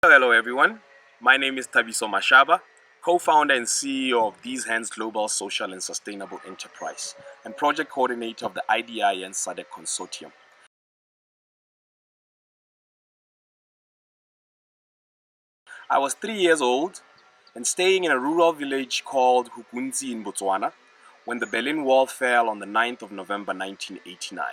Hello everyone, my name is Thabiso Mashaba, co-founder and CEO of These Hands Global Social and Sustainable Enterprise and project coordinator of the IDIN SADC Consortium. I was 3 years old and staying in a rural village called Hukunzi in Botswana when the Berlin Wall fell on the 9th of November 1989.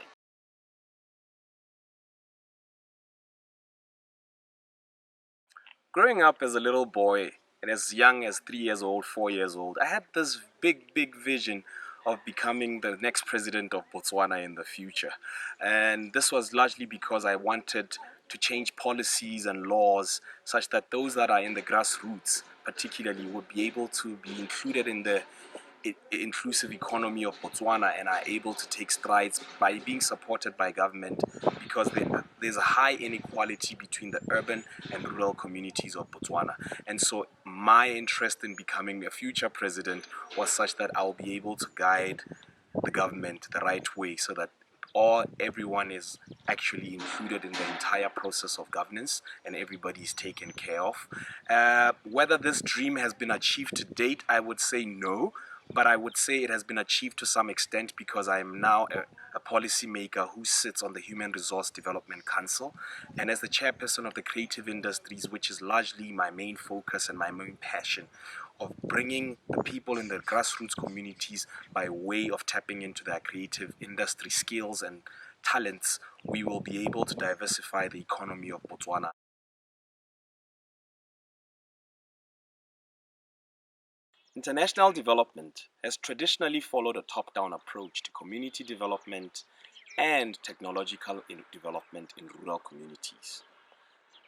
Growing up as a little boy and as young as 3 years old, 4 years old, I had this big vision of becoming the next president of Botswana in the future. And this was largely because I wanted to change policies and laws such that those that are in the grassroots, particularly, would be able to be included in the inclusive economy of Botswana and are able to take strides by being supported by government because there's a high inequality between the urban and rural communities of Botswana. And so my interest in becoming a future president was such that I'll be able to guide the government the right way so that everyone is actually included in the entire process of governance and everybody is taken care of. Whether this dream has been achieved to date, I would say no, but I would say it has been achieved to some extent because I am now a policymaker who sits on the Human Resource Development Council, and as the chairperson of the creative industries, which is largely my main focus and my main passion, of bringing the people in the grassroots communities by way of tapping into their creative industry skills and talents, we will be able to diversify the economy of Botswana. International development has traditionally followed a top-down approach to community development and technological development in rural communities.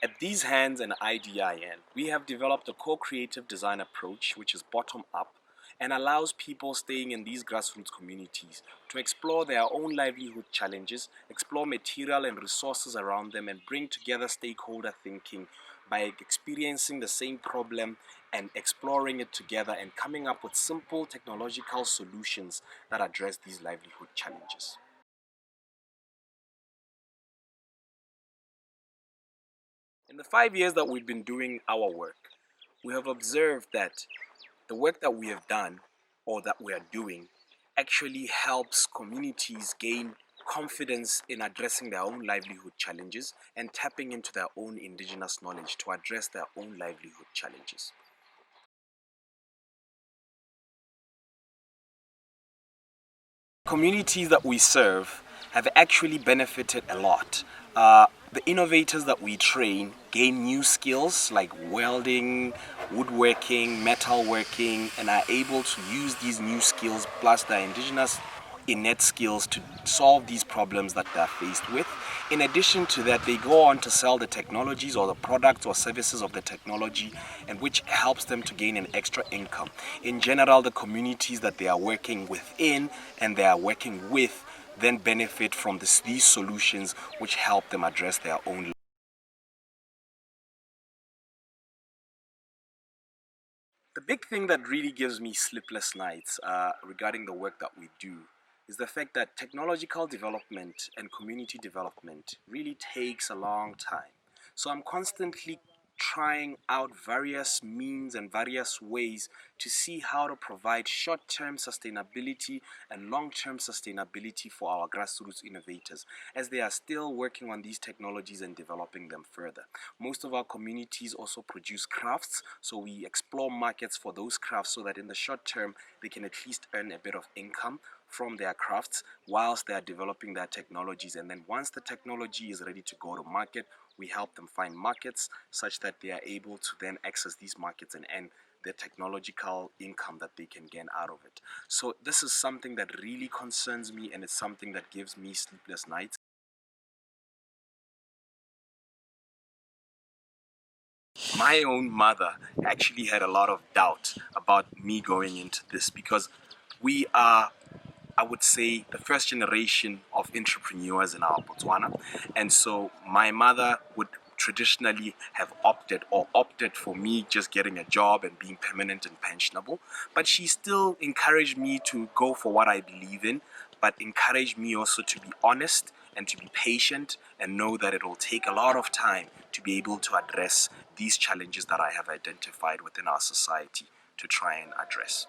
At These Hands and IDIN, we have developed a co-creative design approach which is bottom-up and allows people staying in these grassroots communities to explore their own livelihood challenges, explore material and resources around them, and bring together stakeholder thinking by experiencing the same problem and exploring it together and coming up with simple technological solutions that address these livelihood challenges. In the 5 years that we've been doing our work, we have observed that the work that we have done or that we are doing actually helps communities gain confidence in addressing their own livelihood challenges and tapping into their own indigenous knowledge to address their own livelihood challenges. Communities that we serve have actually benefited a lot. The innovators that we train gain new skills like welding, woodworking, metalworking, and are able to use these new skills plus their indigenous innate skills to solve these problems that they're faced with. In addition to that, they go on to sell the technologies or the products or services of the technology, and which helps them to gain an extra income. In general, the communities that they are working within and they are working with then benefit from these solutions which help them address their own. The big thing that really gives me sleepless nights regarding the work that we do is the fact that technological development and community development really takes a long time. So I'm constantly trying out various means and various ways to see how to provide short-term sustainability and long-term sustainability for our grassroots innovators as they are still working on these technologies and developing them further. Most of our communities also produce crafts, so we explore markets for those crafts so that in the short term they can at least earn a bit of income from their crafts whilst they are developing their technologies. And then once the technology is ready to go to market, we help them find markets such that they are able to then access these markets and earn the technological income that they can gain out of it. So this is something that really concerns me, and it's something that gives me sleepless nights. My own mother actually had a lot of doubt about me going into this because we are, I would say, the first generation of entrepreneurs in our Botswana. And so my mother would traditionally have opted for me just getting a job and being permanent and pensionable. But she still encouraged me to go for what I believe in. but encouraged me also to be honest and to be patient and know that it will take a lot of time to be able to address these challenges that I have identified within our society to try and address.